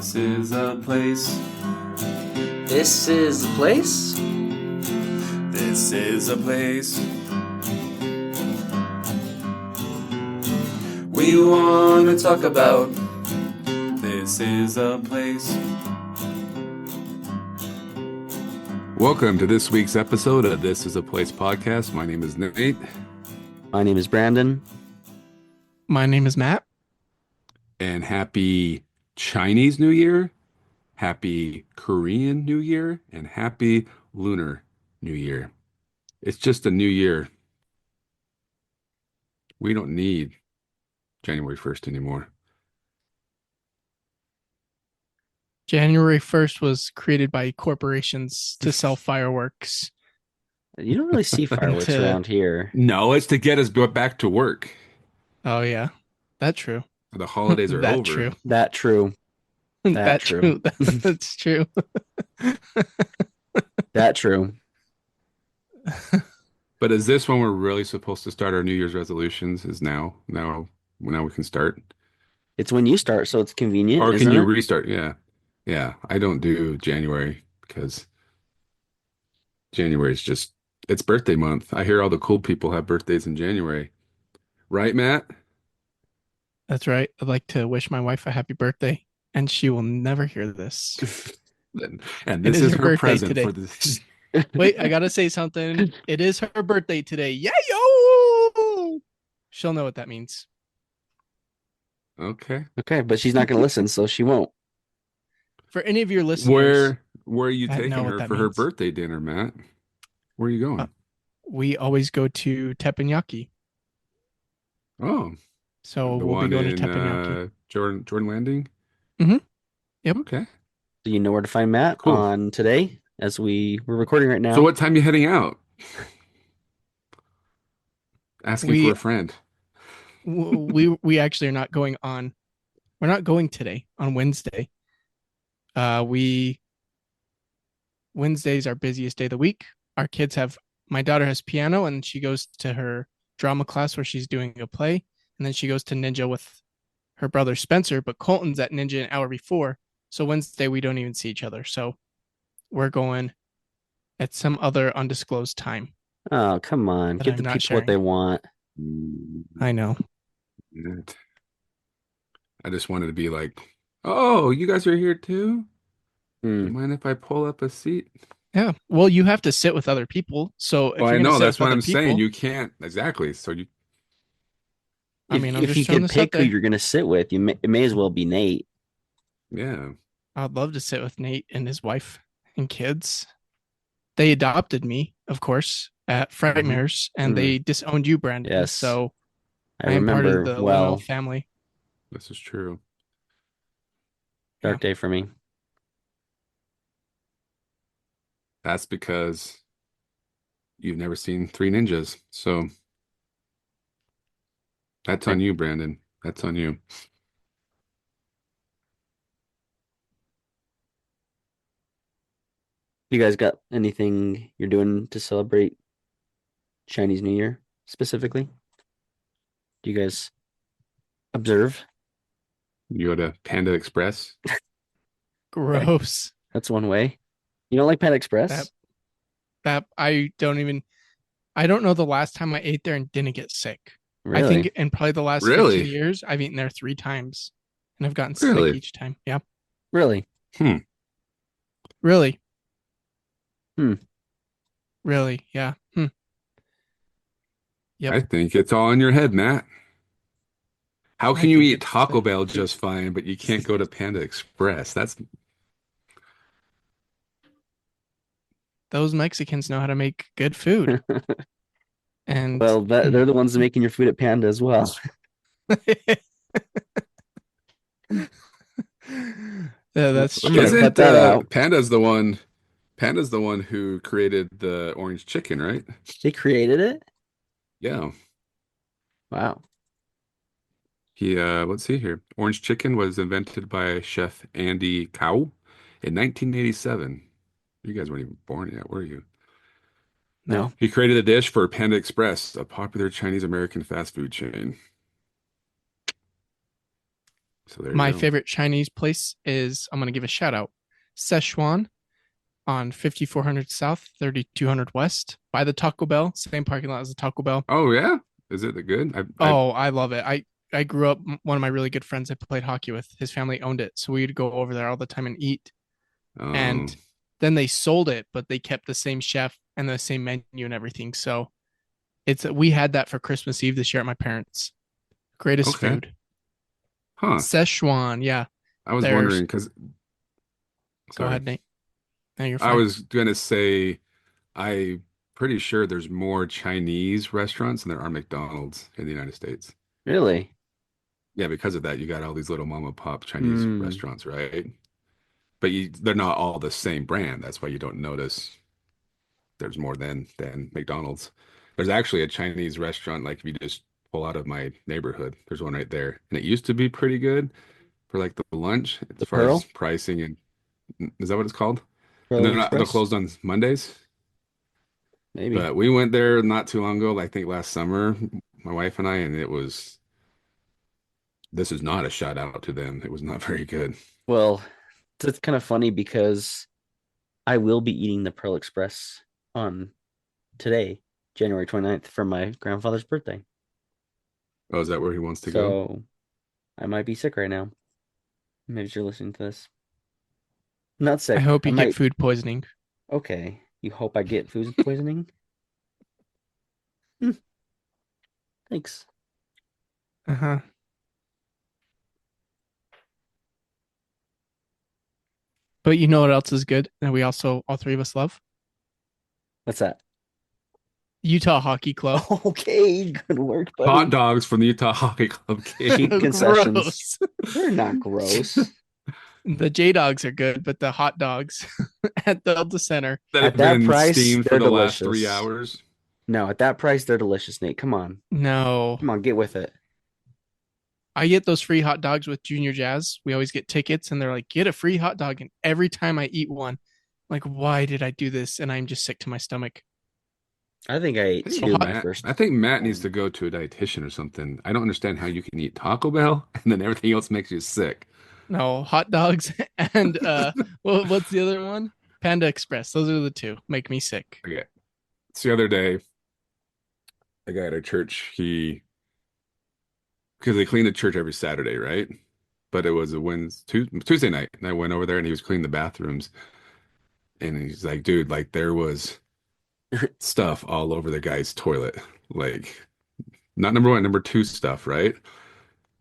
This is a place. This is the place. This is a place. We want to talk about. This is a place. Welcome to this week's episode of This is a Place podcast. My name is Nate. My name is Brandon. My name is Matt. And happy Chinese New Year, happy Korean New Year, and happy Lunar New Year. It's just a new year. We don't need January 1st anymore. January 1st was created by corporations to sell fireworks. You don't really see fireworks around here. No, it's to get us back to work. Oh, yeah. That's true. The holidays are over. True. That true. That's true. That's true. That true. But is this when we're really supposed to start our New Year's resolutions? Is now we can start? It's when you start, so it's convenient. Or can isn't you it? restart? Yeah. Yeah. I don't do January because January is just, it's birthday month. I hear all the cool people have birthdays in January. Right, Matt? That's right. I'd like to wish my wife a happy birthday, and she will never hear this. And this It is her her birthday present today. for this. Wait, I gotta say something. It is her birthday today. Yeah, yo! She'll know what that means. Okay. Okay, but she's not going to listen, so she won't. For any of your listeners, Where are you I taking know what her that for her means. birthday dinner, Matt? Where are you going? we always go to Teppanyaki. Oh, So the we'll be one going to in Teppanyaki. Jordan Landing? Yep. Okay. Do you know where to find Matt Cool. on today as we're recording right now? So what time are you heading out? Asking We- for a friend. we actually are not going on. We're not going today on Wednesday. Wednesday's our busiest day of the week. My daughter has piano and she goes to her drama class where she's doing a play, and then she goes to Ninja with her brother Spencer, but Colton's at Ninja an hour before. So Wednesday we don't even see each other. So we're going at some other undisclosed time. Oh, come on. But Give I'm the not people what they sharing. want. I know. I just wanted to be like, oh, you guys are here too? Do you Hmm. mind if I pull up a seat? Yeah. Well, you have to sit with other people. So if Well, I you're going to know sit that's with what other I'm saying. people, You can't exactly. So you I mean, I'm If just you throwing could this out pick who there. you're going to sit with, it may as well be Nate. yeah. I'd love to sit with Nate and his wife and kids. They adopted me, of course, at Frightmares, and they disowned you, Brandon. Yes. So I I am part of remember the well. Leno family. This is true. Dark day for me. That's because you've never seen Three Ninjas. So that's on you, Brandon. That's on you. You guys got anything you're doing to celebrate Chinese New Year specifically? Do you guys observe? You go to Panda Express. Gross. That's one way. You don't like Panda Express? That I don't know the last time I ate there and didn't get sick. Really? I think in probably the last Really? 15 years, I've eaten there 3 times and I've gotten Really? sick each time. Yeah. Really? Really? Hmm. Really? Yeah. Yep. I think it's all in your head, Matt. How I can you think eat it's Taco the- Bell just fine, but you can't go to Panda Express? That's Those Mexicans know how to make good food. And Well, they're the ones making your food at Panda as well. yeah, that's I'm gonna true. cut that out. Panda's the one who created the orange chicken, right? They created it? Yeah. Wow. Let's see here. Orange chicken was invented by Chef Andy Cao in 1987. You guys weren't even born yet, were you? No. He created a dish for Panda Express, a popular Chinese American fast food chain. So there you My go. favorite Chinese place is, I'm going to give a shout out, Szechuan on 5400 South, 3200 West, by the Taco Bell, same parking lot as the Taco Bell. Oh yeah, is it good? I Oh, I love it. I grew up, one of my really good friends I played hockey with, his family owned it. So we'd go over there all the time and eat. um And then they sold it, but they kept the same chef and the same menu and everything. So we had that for Christmas Eve this year at my parents'. Greatest okay, food. huh? Szechuan, yeah. I was There's wondering because Go sorry, ahead, Nate. No, you're I fine. was gonna say I pretty sure there's more Chinese restaurants than there are McDonald's in the United States. Really? Yeah, because of that, you got all these little mom and pop Chinese Hmm. restaurants, right? But they're not all the same brand. That's why you don't notice there's more than McDonald's. There's actually a Chinese restaurant, like if you just pull out of my neighborhood, there's one right there. And it used to be pretty good for like the lunch as The far as Pearl? pricing and is that what it's called? And Pearl they're Express? closed on Mondays. Maybe. But we went there not too long ago, I think last summer, my wife and I, and this is not a shout out to them. It was not very good. Well, it's kind of funny because I will be eating the Pearl Express on today, January 29th, for my grandfather's birthday. Oh, is that where he wants to go? So I might be sick right now. Maybe you're listening to this. I'm not I sick. hope I you get might. food poisoning. Okay. You hope I get food poisoning? Hmm, thanks. Uh-huh. But you know what else is good that we also, all three of us love? What's that? Utah Hockey Club. Okay, good work, Hot buddy. dogs from the Utah Hockey Club game Cheap concessions. Gross. They're not gross. The J Dogs are good, but the hot dogs at Delta Center, that At have that been price, steamed for they're the last three delicious. hours. No, at that price, they're delicious, Nate. Come on. no. Come on, get with it. I get those free hot dogs with Junior Jazz. We always get tickets and they're like, get a free hot dog. And every time I eat one, like, why did I do this? And I'm just sick to my stomach. I think I ate So two hot. my I first think Matt needs time. to go to a dietitian or something. I don't understand how you can eat Taco Bell and then everything else makes you sick. No, hot dogs and what's the other one? Panda Express. Those are the two. Make me sick. Okay. It's the other day, a guy at our church, because they clean the church every Saturday, right? But it was a Tuesday night, and I went over there and he was cleaning the bathrooms, and he's like, dude, like there was stuff all over the guy's toilet, like not number one, number two stuff, right?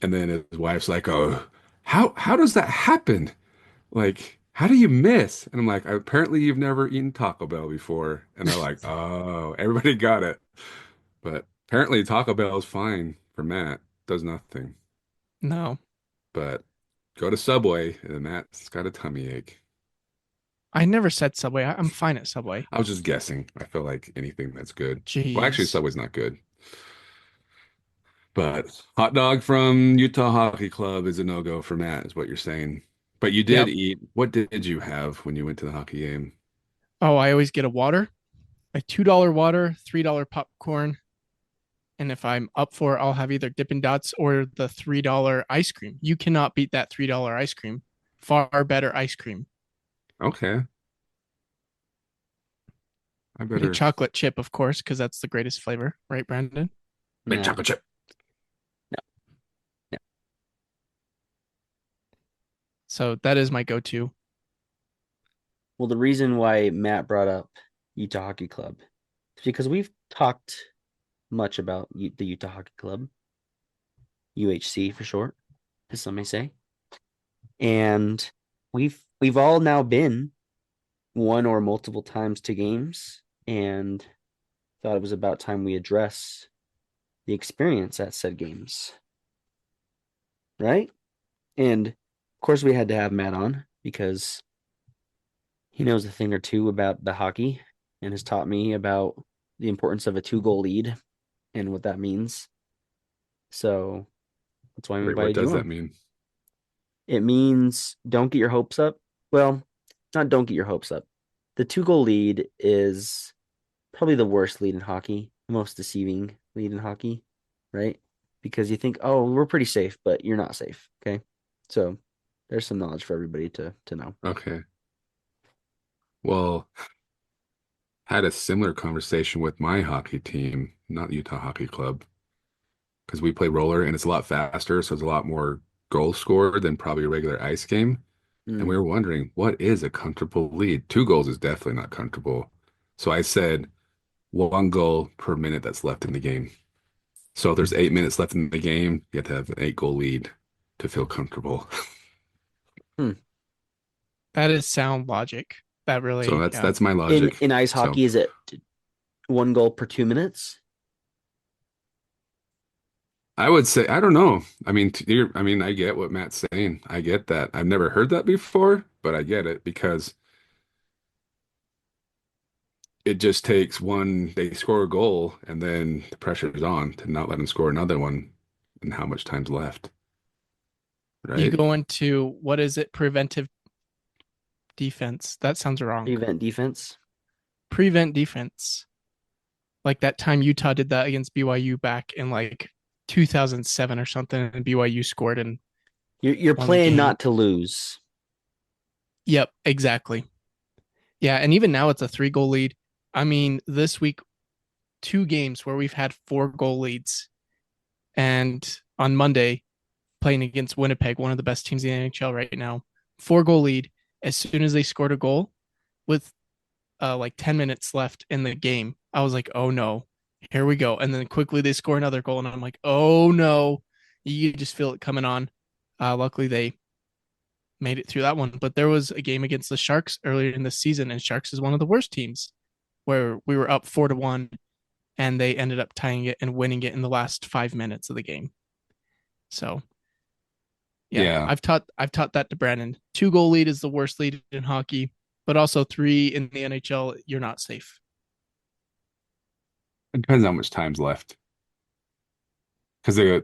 And then his wife's like, oh, how does that happen? Like, how do you miss? And I'm like, apparently you've never eaten Taco Bell before. And they're like, oh, everybody got it. But apparently Taco Bell is fine for Matt, does nothing. No, But go to Subway and Matt's got a tummy ache. I never said Subway. I'm fine at Subway. I was just guessing. I feel like anything that's good. Well, actually, Jeez. Subway's not good. But hot dog from Utah Hockey Club is a no-go for Matt, is what you're saying. But you did Yep. eat. What did you have when you went to the hockey game? Oh, I always get a water, a $2 water, $3 popcorn. And if I'm up for it, I'll have either Dippin' Dots or the $3 ice cream. You cannot beat that $3 ice cream. Far better ice cream. Okay, I And a better chocolate chip, of course, because that's the greatest flavor, right, Brandon? make No, chocolate chip. no, no. So that is my go-to. Well, the reason why Matt brought up Utah Hockey Club is because we've talked much about the Utah Hockey Club, UHC for short, as some may say. And we've all now been one or multiple times to games and thought it was about time we address the experience at said games. Right? And of course we had to have Matt on because he knows a thing or two about the hockey and has taught me about the importance of a 2-goal lead and what that means. So that's why I Wait, what invited you does that on. mean? It means don't get your hopes up. Well, not don't get your hopes up. The 2-goal lead is probably the worst lead in hockey, the most deceiving lead in hockey, right? Because you think, oh, we're pretty safe, but you're not safe. Okay. So there's some knowledge for everybody to know. Okay. Well, had a similar conversation with my hockey team, not Utah Hockey Club, because we play roller and it's a lot faster, so it's a lot more goals scored than probably a regular ice game. And we Mm. were wondering, what is a comfortable lead? 2 goals is definitely not comfortable. So I said 1 goal per minute that's left in the game. So if there's 8 minutes left in the game, you have to have an 8 goal lead to feel comfortable. That is sound logic. That So really, that's yeah. that's my In logic. ice So hockey, is it 1 goal per 2 minutes? I would say I don't know. I mean, I mean, I get what Matt's saying. I get that. I've never heard that before, but I get it because it just takes one, they score a goal and then the pressure is on to not let them score another one and how much time's left, You right? go into what is it? Preventive defense. That sounds wrong. Prevent defense. Prevent defense. Like that time Utah did that against BYU back in like 2007 or something, and BYU scored and You're won the playing game. not to lose. Yep, exactly. Yeah, and even now it's a 3 goal lead. I mean, this week, 2 games where we've had 4 goal leads. And on Monday, playing against Winnipeg, one of the best teams in the NHL right now, 4 goal lead. As soon as they scored a goal with like 10 minutes left in the game, I was like, oh no, here we go. And then quickly they score another goal. And I'm like, oh no, you just feel it coming on. Luckily, they made it through that one. But there was a game against the Sharks earlier in the season, and Sharks is one of the worst teams where we were up 4-1 and they ended up tying it and winning it in the last 5 minutes of the game. So yeah, Yeah. I've taught that to Brandon. 2 goal lead is the worst lead in hockey, but also 3 in the NHL, you're not safe. It depends how much time's left. Because they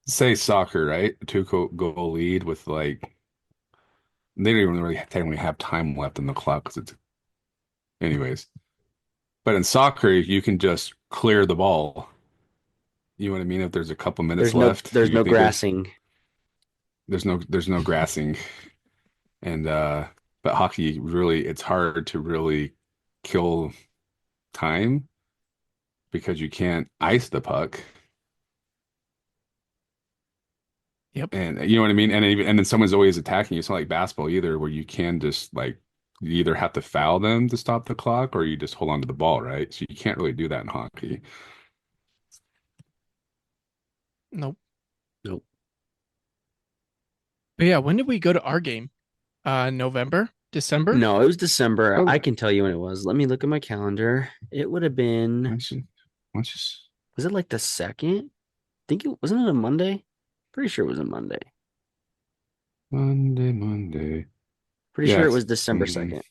say soccer, right? A two goal lead with like they don't even really technically have time left in the clock because it's anyways. But in soccer, you can just clear the ball. You know what I mean? If there's a couple minutes left, There's you no think grassing. there's no grassing. And but hockey really it's hard to really kill time because you can't ice the puck. Yep. And you know what I mean? And then someone's always attacking you. It's not like basketball either, where you can just like you either have to foul them to stop the clock or you just hold on to the ball, right? So you can't really do that in hockey. Nope. Nope. But yeah, when did we go to our game? November, December? No, it was December. Oh, I can tell you when it was. Let me look at my calendar. It would have been, why don't you s- was it like the second? I think it wasn't it a Monday? Pretty sure it was a Monday. Monday. Pretty sure it Yes. was December 2nd.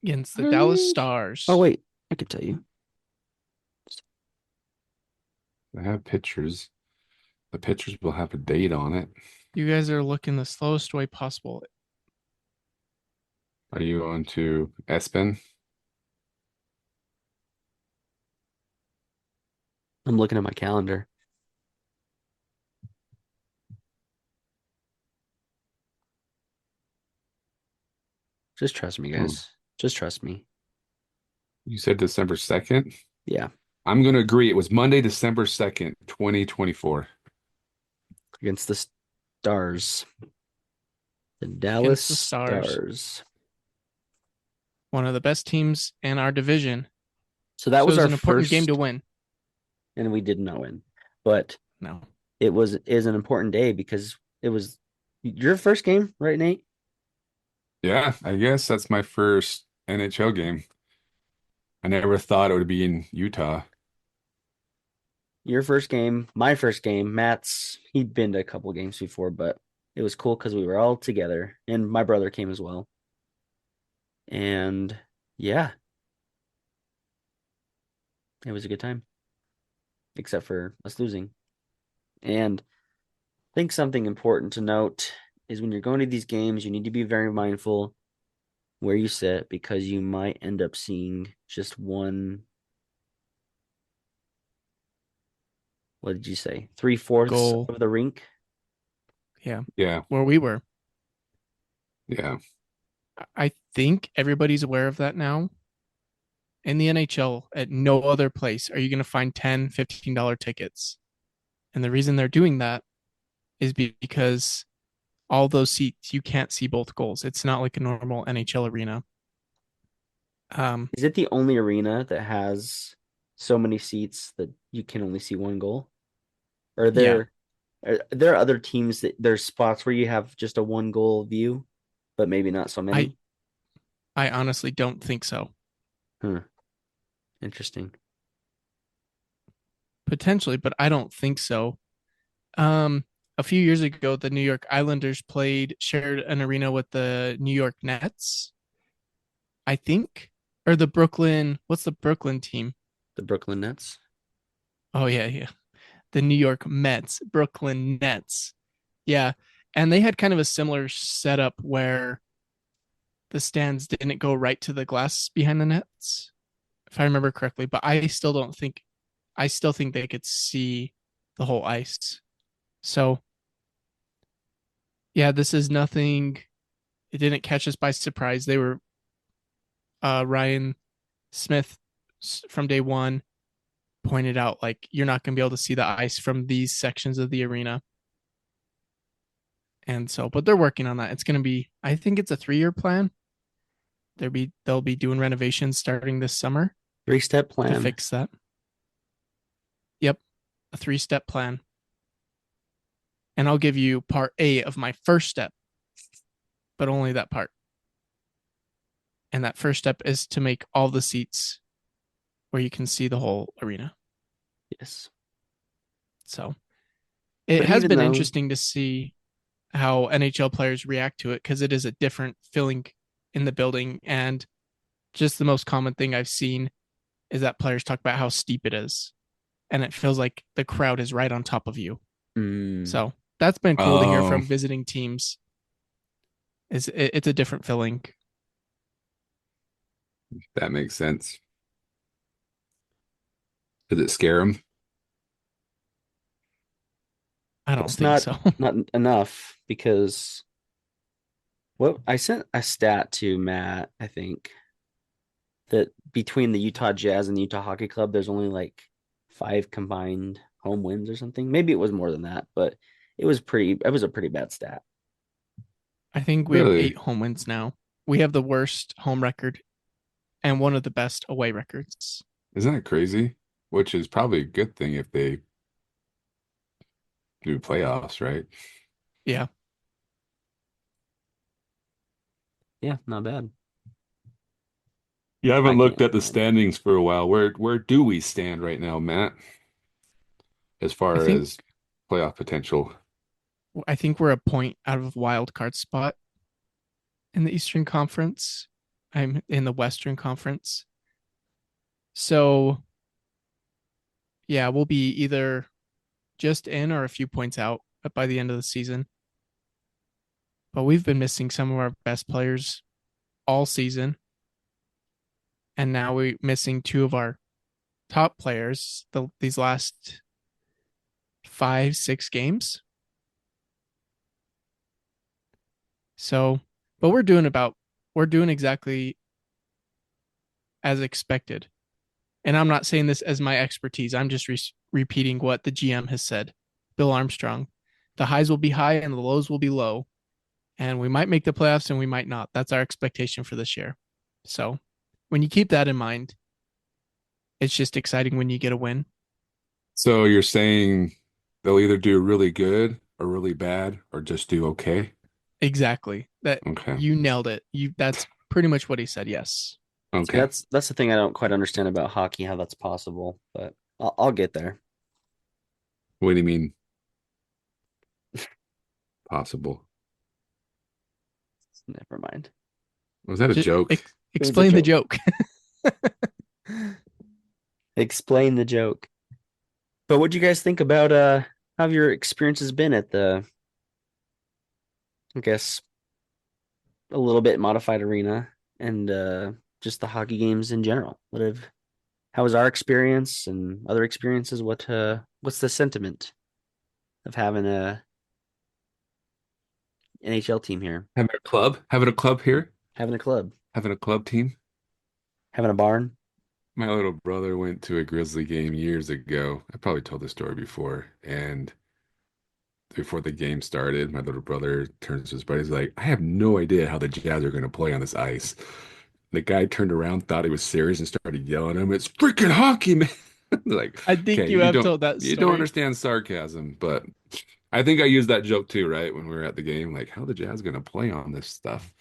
Against the Dallas Oh, Stars. wait. I could tell you. I have pictures. The pictures will have a date on it. You guys are looking the slowest way possible. Are you on to Espen? I'm looking at my calendar. Just trust me, Hmm. guys. Just trust me. You said December 2nd? Yeah. I'm going to agree. It was Monday, December 2nd, 2024. Against the Stars. The Dallas Against the Stars. Stars. One of the best teams in our division. So that So it was was our an important first game to win. and we did not win. But No. it is an important day because it was your first game, right, Nate? Yeah, I guess that's my first NHL game. I never thought it would be in Utah. Your first game, my first game. Matt's he'd been to a couple games before, but it was cool because we were all together, and my brother came as well. And yeah, it was a good time, except for us losing. And I think something important to note is when you're going to these games, you need to be very mindful where you sit because you might end up seeing just one. What did you say? 3/4 Goal. of the rink. Yeah, Yeah, where we were. yeah. I think everybody's aware of that now. In the NHL, at no other place are you going to find $10, $15 tickets. And the reason they're doing that is because all those seats, you can't see both goals. It's not like a normal NHL arena. Is it the only arena that has so many seats that you can only see one goal? Or Yeah, are there other teams that there's spots where you have just a one goal view, but maybe not so I many? I honestly don't think so. Hmm. Interesting. Potentially, but I don't think so. Um, a few years ago, the New York Islanders shared an arena with the New York Nets, I think, or the Brooklyn. What's the Brooklyn team? The Brooklyn Nets. Oh yeah, yeah, the New York Mets, Brooklyn Nets. Yeah, and they had kind of a similar setup where the stands didn't go right to the glass behind the nets, if I remember correctly. But I still think they could see the whole ice. So yeah, this is nothing. It didn't catch us by surprise. They were Ryan Smith from day one pointed out like you're not going to be able to see the ice from these sections of the arena. And so, but they're working on that. It's going to be, I think it's a 3-year plan. They'll be doing renovations starting this summer 3-step to plan. fix that. Yep, a 3-step plan. And I'll give you part A of my first step, but only that part. And that first step is to make all the seats where you can see the whole arena. Yes. So it But has even been though interesting to see how NHL players react to it because it is a different feeling in the building. And just the most common thing I've seen is that players talk about how steep it is. And it feels like the crowd is right on top of you. mm, So that's been cool to hear Oh, from visiting teams. It's a different feeling. that makes sense. Does it scare him? I don't it's think not so. not enough because what I sent a stat to Matt, I think, that between the Utah Jazz and the Utah Hockey Club, there's only like 5 combined home wins or something. Maybe it was more than that, but it was a pretty bad stat. I think we have Really? 8 home wins now. We have the worst home record and one of the best away records. Isn't that crazy? Which is probably a good thing if they do playoffs, right? Yeah. Yeah, not bad. You I haven't can't looked at the complain. standings for a while. Where do we stand right now, Matt, as I far think as playoff potential? I think we're a point out of wild card spot in the Eastern Conference. I'm in the Western Conference. So, yeah, we'll be either just in or a few points out by the end of the season. But we've been missing some of our best players all season. And now we're missing 2 of our top players these last 5, 6 games. So, but we're doing exactly as expected. And I'm not saying this as my expertise. I'm just repeating what the GM has said, Bill Armstrong. The highs will be high and the lows will be low. And we might make the playoffs and we might not. That's our expectation for this year. So when you keep that in mind, it's just exciting when you get a win. So you're saying they'll either do really good or really bad or just do okay? Exactly. That Okay. you nailed it. That's pretty much what he said. Yes. See, Okay. that's the thing I don't quite understand about hockey, how that's possible, but I'll get there. What do you mean possible? Never mind. Was that a Just joke? It was a explain the joke. joke. Explain the joke. But what do you guys think about how have your experiences been at the, I guess, a little bit modified arena and just the hockey games in general? How was our experience and other experiences? What's the sentiment of having NHL team here. Having a club here, Having a club. having a club team. Having a barn. My little brother went to a Grizzly game years ago. I probably told the story before. And before the game started, my little brother turns to his buddy. He's like, I have no idea how the Jazz are going to play on this ice. The guy turned around, thought he was serious, and started yelling at him. It's freaking hockey, man. Like, I think okay, you have told that you don't story. understand sarcasm, but I think I used that joke too, right? When we were at the game, like, how the Jazz going to play on this stuff?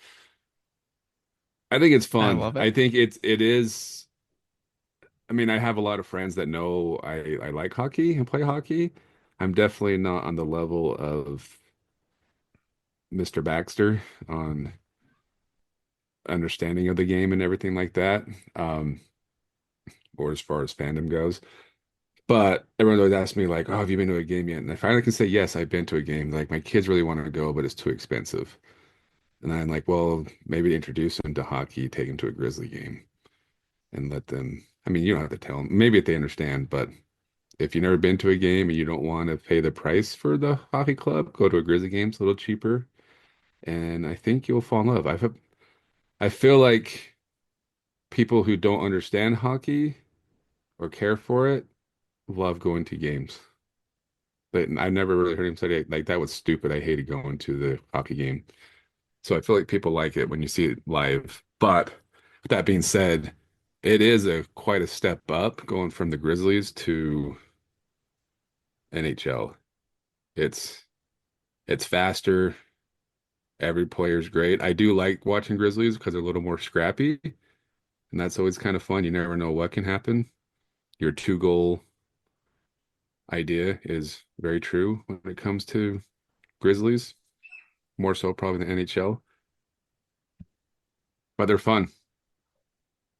I think it's I fun. love it. I think it is. I mean, I have a lot of friends that know I like hockey and play hockey. I'm definitely not on the level of Mr. Baxter on understanding of the game and everything like that, um, or as far as fandom goes. But everyone always asks me like, "Oh, have you been to a game yet?" And I finally can say, "Yes, I've been to a game." Like my kids really want to go, but it's too expensive. And I'm like, "Well, maybe introduce them to hockey, take them to a Grizzly game, and let them." I mean, you don't have to tell them. Maybe if they understand, but if you've never been to a game and you don't want to pay the price for the hockey club, go to a Grizzly game. It's a little cheaper, and I think you'll fall in love. I feel like people who don't understand hockey or care for it love going to games. But I never really heard him say like that was stupid. I hated going to the hockey game. So I feel like people like it when you see it live. But with that being said, it is a quite a step up going from the Grizzlies to NHL. It's it's faster. Every player's great. I do like watching Grizzlies because they're a little more scrappy, and that's always kind of fun. You never know what can happen. Your two goal idea is very true when it comes to Grizzlies, more so probably than NHL, but they're fun.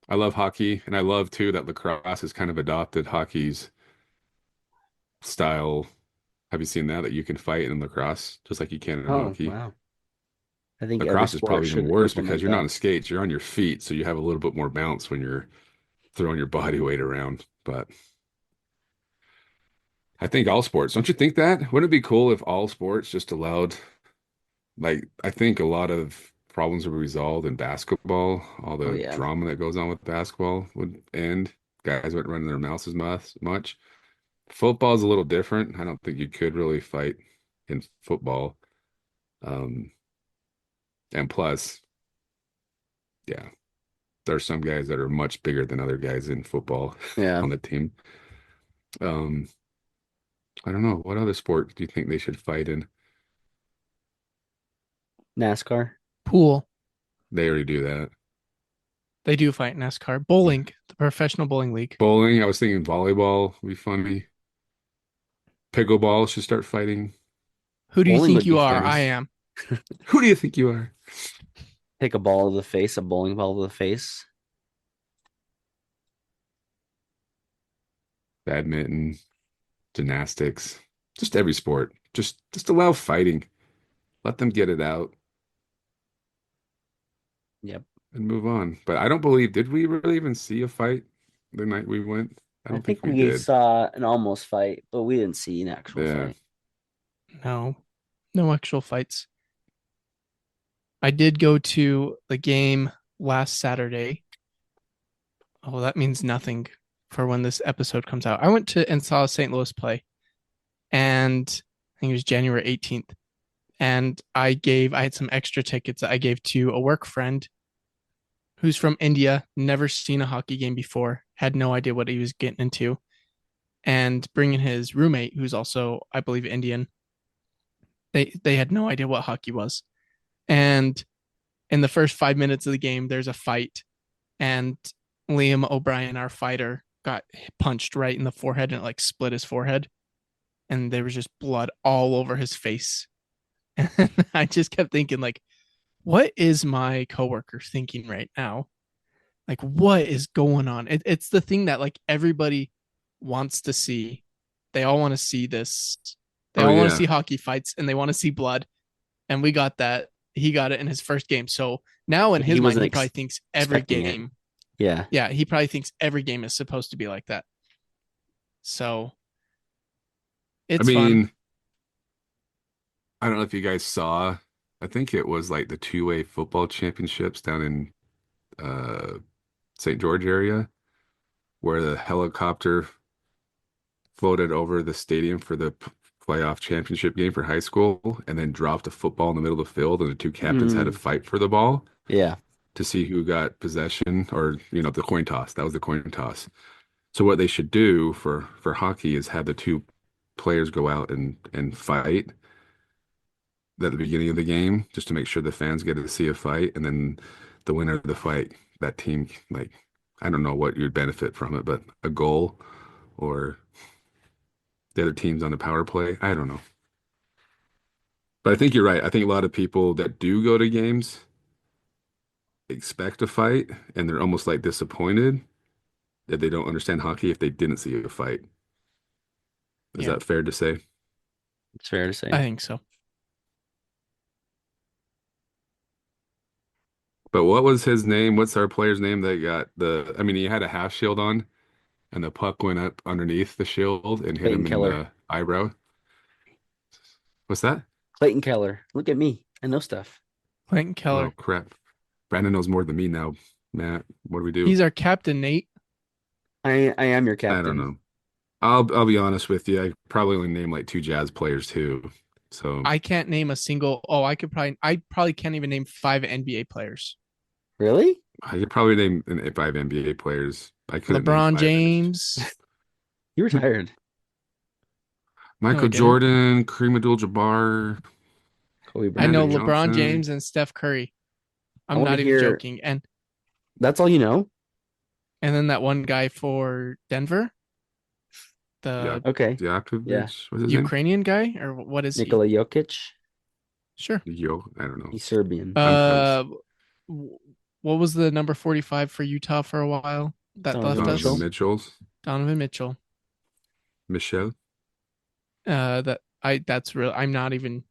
I love hockey, and I love too that lacrosse has kind of adopted hockey's style. Have you seen that you can fight in lacrosse just like you can in Oh, hockey? wow. I think every Lacrosse is sport probably even should worse because implement you're not that. on skates, you're on your feet, so you have a little bit more bounce when you're throwing your body weight around. But I think all sports, don't you think that? Wouldn't it be cool if all sports just allowed, like, I think a lot of problems would be resolved in basketball. All Oh the yeah. drama that goes on with basketball would end. Guys wouldn't run their mouths as much. Football is a little different. I don't think you could really fight in football. Um, and plus, yeah, there's some guys that are much bigger than other guys in football Yeah. on the team. Um, I don't know. What other sport do you think they should fight in? NASCAR. Pool. They already do that. They do fight NASCAR. Bowling, the professional bowling league. Bowling, I was thinking volleyball would be funny. Pickleball should start fighting. Who do you Bowling think would be you are? fun. I Tennis. am. Who do you think you are? Take a ball to the face, a bowling ball to the face. Badminton, gymnastics, just every sport. Just allow fighting. Let them get it out Yep. and move on. But I don't believe, did we really even see a fight the night we went? I I don't think think we we did. saw an almost fight, but we didn't see an actual Yeah. fight. No, no actual fights. I did go to the game last Saturday. Oh, that means nothing for when this episode comes out. I went to and saw St. Louis play, and I think it was January 18th. And I had some extra tickets that I gave to a work friend who's from India, never seen a hockey game before, had no idea what he was getting into, and bringing his roommate, who's also, I believe, Indian. They had no idea what hockey was. And in the first 5 minutes of the game, there's a fight, and Liam O'Brien, our fighter, got punched right in the forehead and it like split his forehead. And there was just blood all over his face. And I just kept thinking, like, what is my coworker thinking right now? Like, what is going on? It's the thing that like everybody wants to see. They all want to see this. They Oh all want to yeah. see hockey fights and they want to see blood. And we got that. He got it in his first game. So now in his He mind, wasn't he probably thinks every expecting it. game. Yeah. Yeah, he probably thinks every game is supposed to be like that. So I it's fun. mean, I don't know if you guys saw I think it was like the two-way football championships down in uh St. George area where the helicopter floated over the stadium for the playoff championship game for high school and then dropped a football in the middle of the field and the two captains had to Mm, fight for the ball yeah. to see who got possession or the coin toss. That was the coin toss. So what they should do for hockey is have the two players go out and fight at the beginning of the game just to make sure the fans get to see a fight and then the winner of the fight, that team, like I don't know what you'd benefit from it, but a goal or the other team's on the power play. I don't know. But I think you're right. I think a lot of people that do go to games expect a fight and they're almost like disappointed that they don't understand hockey if they didn't see a fight. Is Yeah, that fair to say? It's fair to I say. think so. But what was his name? What's our player's name that got I mean, he had a half shield on and the puck went up underneath the shield and hit Clayton him in Keller. the eyebrow. What's that? Clayton Keller. Look at me. I know stuff. Clayton Oh, Keller. crap. Brandon knows more than me now. Matt, what do we do? He's our captain, Nate. I am your I don't captain. know. I'll be honest with you. I probably only name like two Jazz players too. So I can't name a single. Oh, I probably can't even name 5 NBA players. Really? I could probably name five NBA players. I couldn't name LeBron five James. You retired. No, I Michael didn't. Jordan, Kareem Abdul-Jabbar, Kobe I know Bryant. Magic LeBron Johnson. James and Steph Curry. I I'm want to not even hear. joking. That's all you know? And then that one guy for Denver, Yeah, the Okay. Yeah. Yakovich. What's his name? Ukrainian guy, or what is he? Nikola Jokic. Sure. Yo, I don't know. He's Serbian. I'm close. Uh, what was the number 45 for Utah for a while that left Donovan Donovan us? Mitchell. Mitchell's, Donovan Mitchell. Michelle. That's real. I'm not even.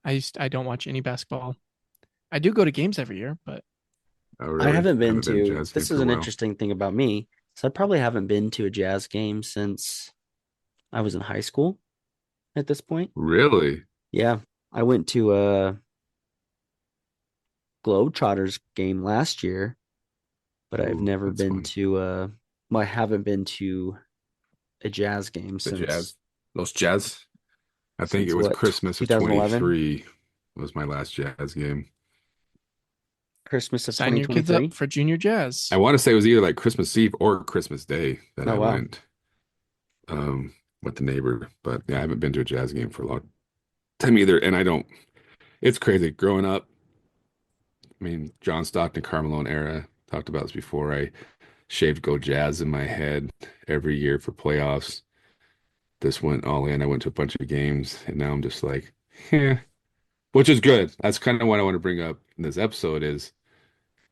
I don't watch any basketball. I do go to games every year, but Oh, I really? haven't been Haven't been to to. Jazz game This for is a an while. interesting thing about me. So I probably haven't been to a Jazz game since I was in high school at this point. Really? Yeah. I went to a Globetrotters game last year, but I've Ooh, never that's been fun. to well, I haven't been to a Jazz game The since Jazz. Those Jazz. I think it was what, Christmas of 2011? 23 was my last Jazz game. Christmas of sign your kids up 2023? for junior jazz. I want to say it was either like Christmas Eve or Christmas Day that Oh I wow. went with the neighbor. But yeah, I haven't been to a Jazz game for a long time either. And I don't, it's crazy. Growing up, I mean, John Stockton, Carmelo era, talked about this before. I shaved Go Jazz in my head every year for playoffs. This went all in. I went to a bunch of games, and now I'm just like, yeah, which is good. That's kind of what I want to bring up in this episode is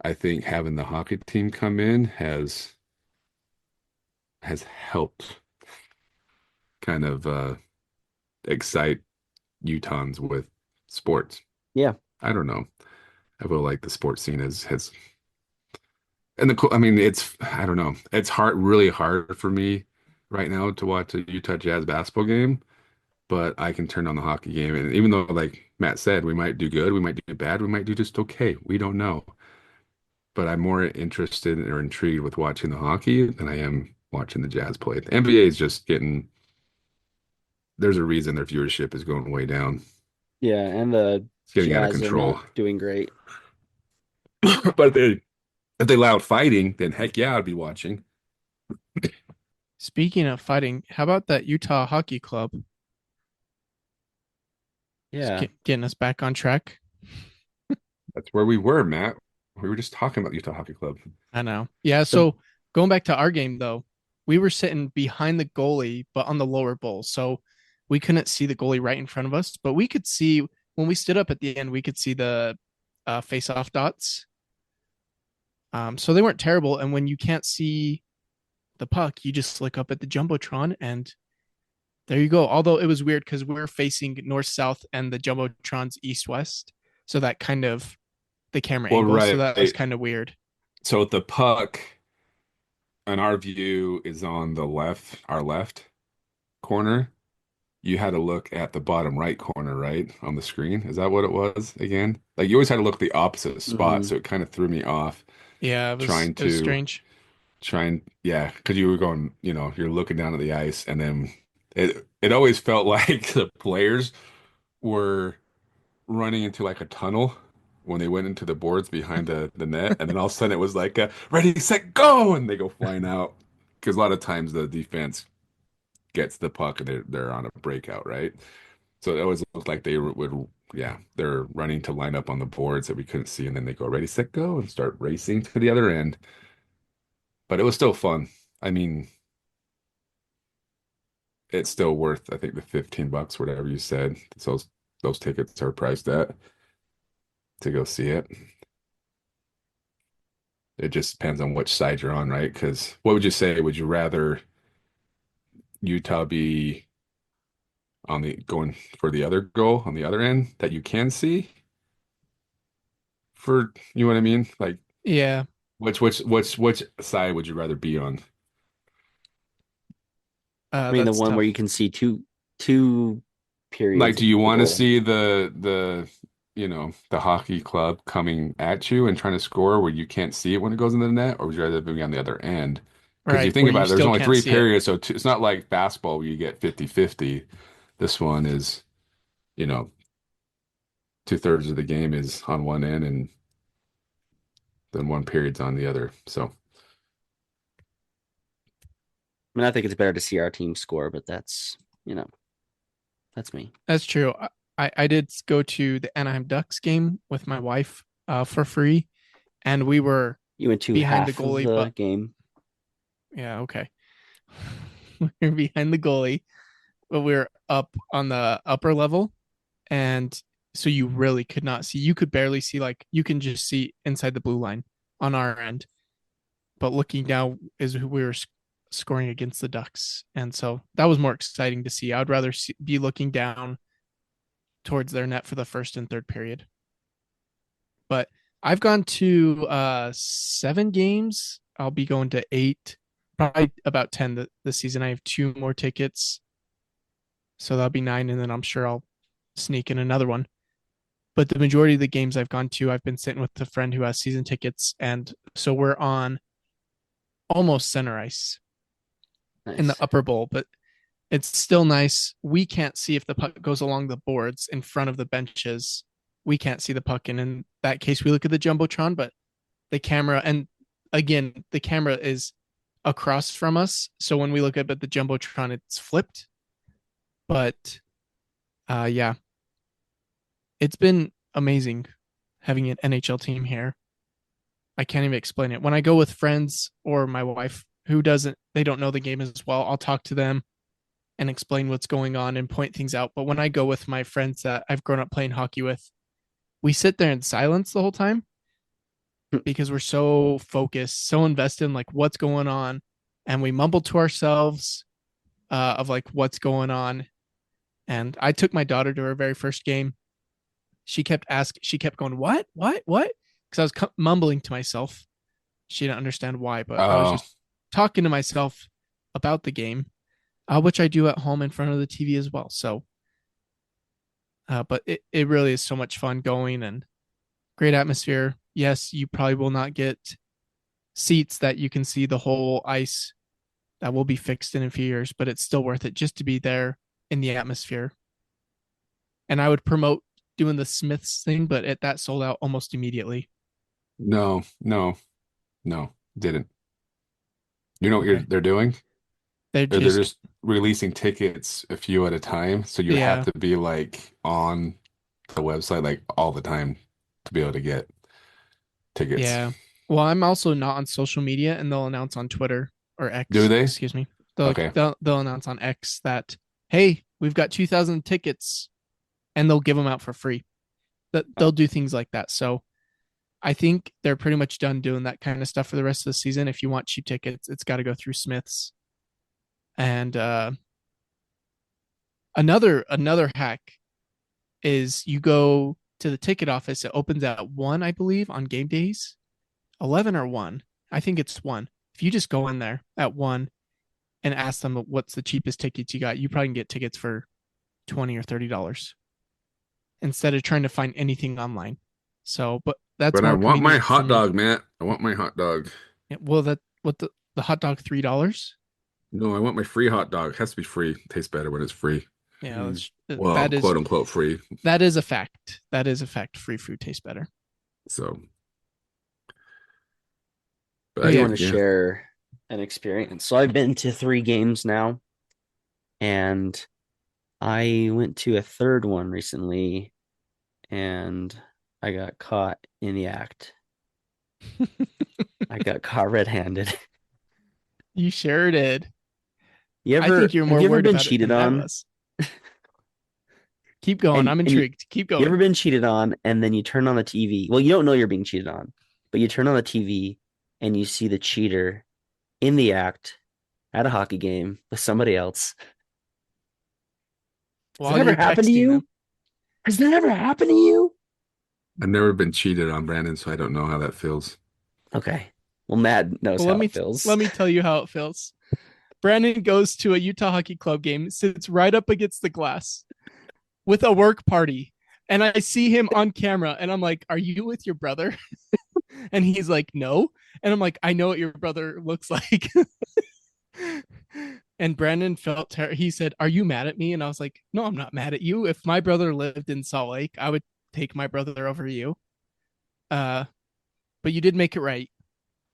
I think having the hockey team come in has helped kind of excite Utahns with sports. Yeah. I don't know. I feel like the sports scene has and I mean it's I don't know. It's really hard for me right now to watch a Utah Jazz basketball game, but I can turn on the hockey game and even though like Matt said, we might do good, we might do bad, we might do just okay. We don't know. But I'm more interested or intrigued with watching the hockey than I am watching the Jazz play. The NBA is just getting there's a reason their viewership is going way down. Yeah, and the It's getting out of Jazz are control. not doing great. But if they allowed fighting, then heck yeah, I'd be watching. Speaking of fighting, how about that Utah Hockey Club? Yeah. Getting us back on track. That's where we were, Matt. We were just talking about Utah Hockey Club. I know. Yeah. So going back to our game though, we were sitting behind the goalie, but on the lower bowl. So we couldn't see the goalie right in front of us, but we could see when we stood up at the end, we could see the face-off dots. So they weren't terrible. And when you can't see the puck, you just look up at the jumbotron, and there you go. Although it was weird because we're facing north-south and the jumbotron's east-west, so that kind of the camera Well, angle. So right. that was kind of weird. So the puck in our view is on the left, our left corner. you had to look at the bottom right corner, right, on the screen. Is that what it was again? Like you always had to look at the opposite spot, Hmm. so it kind of threw me off Yeah, trying it was to strange. yeah, because you were going, you're looking down at the ice, and then it always felt like the players were running into like a tunnel when they went into the boards behind the net, and then all of a sudden it was like ready, set, go, and they go flying out. Because a lot of times the defense gets the puck and they're on a breakout, right? So it always looked like would, yeah, they're running to line up on the boards that we couldn't see, and then they go ready, set, go, and start racing to the other end. But it was still fun. I mean, it's still worth, I think, the $15, whatever you said. So those tickets are priced at to go see it. It just depends on which side you're on, right? Because what would you say? Would you rather Utah be on the going for the other goal on the other end that you can see for, you know what I mean? Like Yeah, which side would you rather be on? I mean, the that's one where you tough. can see two Like, periods do of you the want to goal. see the hockey club coming at you and trying to score where you can't see it when it goes in the net, or would you rather be on the other end? Because you Right, think where you about it, there's still only can't three see it. periods, so it's not like basketball where you get 50-50. This one is, you know, two-thirds of the game is on one end and then one period's on the other. So, I mean, I think it's better to see our team score, but you know, that's me. That's true. I did go to the Anaheim Ducks game with my wife for free, and we were You went to behind the half of goalie, the but game. yeah, okay. We were behind the goalie, but we were up on the upper level, and so you really could not see. You could barely see, like you can just see inside the blue line on our end, but looking down is who we were scoring against the Ducks, and so that was more exciting to see. I'd rather be looking down towards their net for the first and third period. But I've gone to 7 games. I'll be going to 8, probably about 10 this season. I have 2 more tickets, so that'll be 9, and then I'm sure I'll sneak in another one. But the majority of the games I've gone to, I've been sitting with a friend who has season tickets, and so we're on almost center ice in the Nice. upper bowl, but it's still nice. We can't see if the puck goes along the boards in front of the benches. We can't see the puck, and in that case, we look at the jumbotron. But the camera, and again, the camera is across from us, so when we look up at the jumbotron, it's flipped. But yeah, it's been amazing having an NHL team here. I can't even explain it. When I go with friends or my wife who doesn't, they don't know the game as well, I'll talk to them and explain what's going on and point things out. But when I go with my friends that I've grown up playing hockey with, we sit there in silence the whole time because we're so focused, so invested in like what's going on, and we mumble to ourselves of like what's going on. And I took my daughter to her very first game. She kept going, what? Because I was mumbling to myself. She didn't understand why, but I was oh, just talking to myself about the game, which I do at home in front of the TV as well. So, but it really is so much fun going and great atmosphere. Yes, you probably will not get seats that you can see the whole ice that will be fixed in a few years, but it's still worth it just to be there in the atmosphere. And I would promote doing the Smiths thing, but that sold out almost immediately. no, no, no, didn't. You know what Okay. they're doing? They're Or they're just, just releasing tickets a few at a time. So you have yeah, to be like on the website like all the time to be able to get tickets. yeah. Well, I'm also not on social media, and they'll announce on Twitter or Do X, they? excuse me. They'll Okay. they'll, they'll announce on X that, hey, we've got 2,000 tickets, and they'll give them out for free. That Oh, they'll do things like that. So I think they're pretty much done doing that kind of stuff for the rest of the season. If you want cheap tickets, it's got to go through Smiths. And another hack is you go to the ticket office. It opens at 1, I believe, on game days. 11 or 1. I think it's 1. If you just go in there at 1 and ask them what's the cheapest tickets you got, you probably can get tickets for $20 or $30 instead of trying to find anything online. So, but that's But I more want my convenient for hot me. dog, Matt. I want my hot dog. Yeah, well, that what the hot dog $3? No, I want my free hot dog. It has to be free. It tastes better when it's free. Yeah, Well, that is quote unquote free. that is a fact. That is a fact. Free food tastes better. So, I But but do yeah, want to yeah. share an experience. So I've been to 3 games now, and I went to a third one recently, and I got caught in the act. I got caught red-handed. you sure did. You I ever think you're have more you ever worried been about it cheated than I on? was. Keep going. I'm And you intrigued. Keep you ever going. been cheated on and then you turn on the TV? Well, you don't know you're being cheated on, but you turn on the TV and you see the cheater in the act at a hockey game with somebody else. Has that While ever you're happened to texting you? them. Has that ever happened to you? I've never been cheated on, Brandon, so I don't know how that feels. Okay. Well, Matt knows Well, how it feels. let me tell you how it feels. Brandon goes to a Utah Hockey Club game, sits right up against the glass with a work party. And I see him on camera and I'm like, "Are you with your brother?" And he's like, "No." And I'm like, "I know what your brother looks like." And Brandon he said, "Are you mad at me?" And I was like, "No, I'm not mad at you. If my brother lived in Salt Lake, I would take my brother over you." Uh, but you did make it right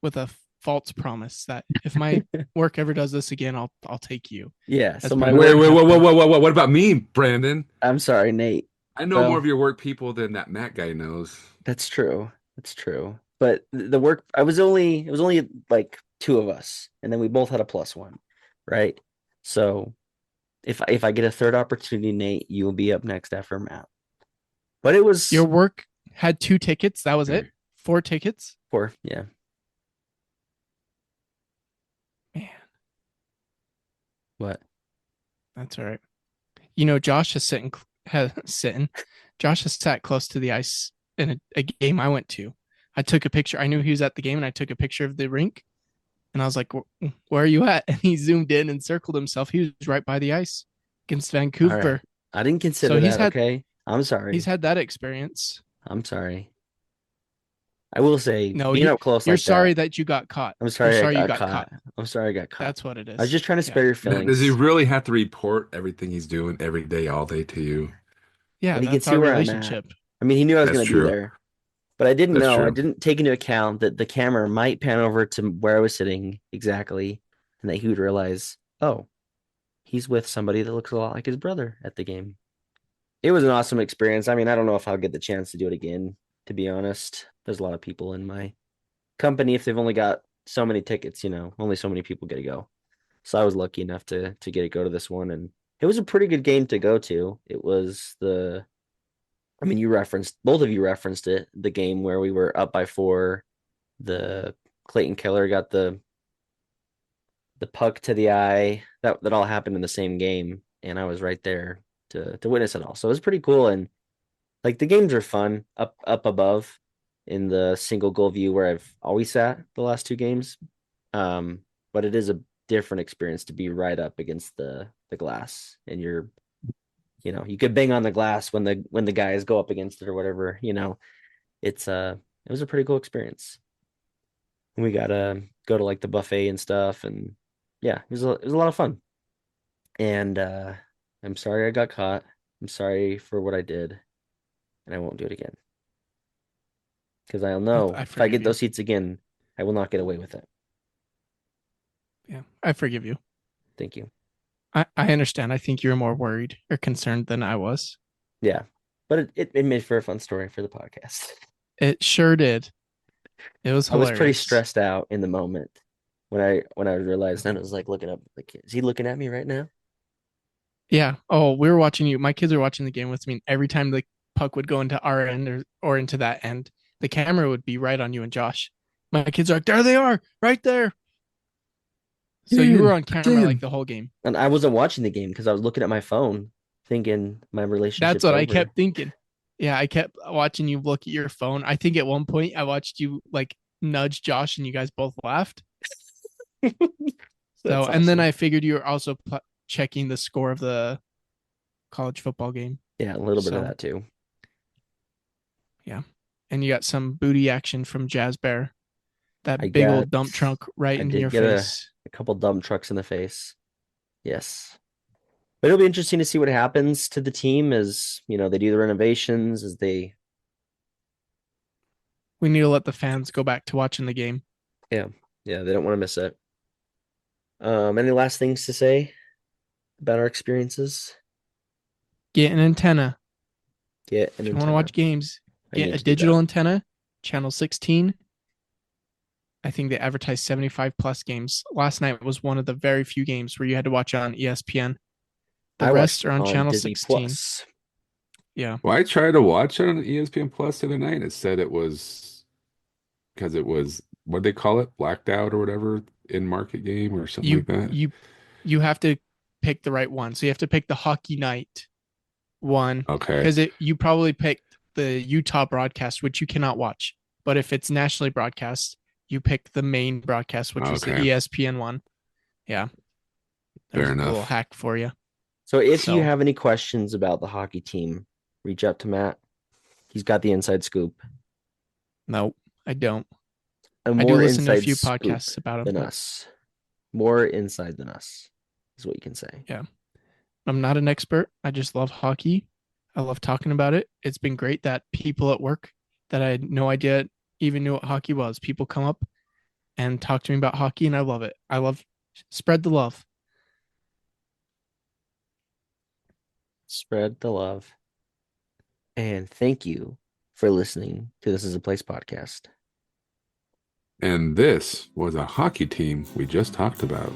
with a false promise that if my work ever does this again, I'll take you. Yeah. That's So my probably Wait, what wait, work. whoa, whoa, happened. whoa, whoa, whoa. What about me, Brandon? I'm sorry, Nate. I know more Well, of your work people than that Matt guy knows. that's true. That's true. But the work, it was only like 2 of us, and then we both had a +1, right? So if I get a third opportunity, Nate, you will be up next after Matt. But it was Your work had 2 tickets. That was it. Okay. 4 tickets. 4, yeah. Man, What? that's all right. You know, Josh is sitting. Josh has sat close to the ice in a game I went to. I took a picture. I knew he was at the game, and I took a picture of the rink. And I was like, "Where are you at?" And he zoomed in and circled himself. He was right by the ice against All Vancouver. right. I didn't So consider that, okay? I'm he's sorry. had that experience. I'm sorry. I will say, No, being up close you're like sorry that, that you got caught. I'm You're sorry I sorry you got got caught. caught. I'm sorry I got caught. That's what it I was is. just trying to Yeah. spare your Matt, does he feelings. really have to report everything he's doing every day, all day to you? Yeah, But he can that's see our where I'm at. relationship. I mean, he knew I was That's going to be true. there, but I didn't That's know. I true. didn't take into account that the camera might pan over to where I was sitting exactly, and that he would realize, oh, he's with somebody that looks a lot like his brother at the game. It was an awesome experience. I mean, I don't know if I'll get the chance to do it again, to be honest. There's a lot of people in my company. If they've only got so many tickets, only so many people get to go. So I was lucky enough to get to go to this one, and it was a pretty good game to go to. It was I mean, both of you referenced it, the game where we were up by 4. The Clayton Keller got the puck to the eye. That all happened in the same game, and I was right there to witness it all. So it was pretty cool, and like the games are fun up above in the single goal view where I've always sat the last 2 games. But it is a different experience to be right up against the glass, and you could bang on the glass when the guys go up against it or whatever. It was a pretty cool experience. We got to go to like the buffet and stuff, and yeah, it was a lot of fun. And I'm sorry I got caught. I'm sorry for what I did, and I won't do it again. Because I'll know I if I forgive get you. those seats again, I will not get away with it. Yeah, I forgive you. Thank you. I understand. I think you're more worried or concerned than I was. Yeah, but it made for a fun story for the podcast. It sure did. It was I was pretty hilarious. stressed out in the moment when I realized, and I was like looking up, like, is he looking at me right now? Yeah. Oh, we were watching you. My kids were watching the game with me. And every time the puck would go into our end or into that end, the camera would be right on you and Josh. My kids are like, "There they are, right there." So you were on camera like the whole game. And I wasn't watching the game because I was looking at my phone, thinking my That's relationship's what I over. kept thinking. Yeah, I kept watching you look at your phone. I think at one point I watched you like nudge Josh and you guys both laughed. That's And then awesome. I figured you were also checking the score of the college football game. Yeah, a little bit of So- that too. And you got some booty action from Jazz Bear. That I big got- old dump truck right I in did your get face. a couple dump trucks in the face. Yes. But it'll be interesting to see what happens to the team as, they do the renovations, as they We need to let the fans go back to watching the game. they don't want to miss it. Any last things to say about our experiences? Get an antenna. Get If an you want to antenna. watch games, I get need a to do digital that. antenna, channel 16. I think they advertised 75 plus games. Last night was one of the very few games where you had to watch it on ESPN. The I rest watched are on it channel Disney 16. Plus. Yeah. Well, I tried to watch it on ESPN Plus the other night. It said it was because it was what they call it, blacked out or whatever, in market game or something You like that. you have to pick the right one. So you have to pick the Hockey Night one Okay. because you probably picked the Utah broadcast, which you cannot watch. But if it's nationally broadcast, you pick the main broadcast, which was the Okay. ESPN one. Yeah. Fair There's a enough. little hack for you. So if So- you have any questions about the hockey team, reach out to Matt. He's got the inside scoop. No, I don't. A I do more listen to a inside few scoop podcasts about than them. us. More inside than us is what you can say. I'm not an expert. I just love hockey. I love talking about it. It's been great that people at work that I had no idea even knew what hockey was. People come up and talk to me about hockey, and I love it. I love spread the love. Spread the love. And thank you for listening to This Is a Place podcast. And this was a hockey team we just talked about.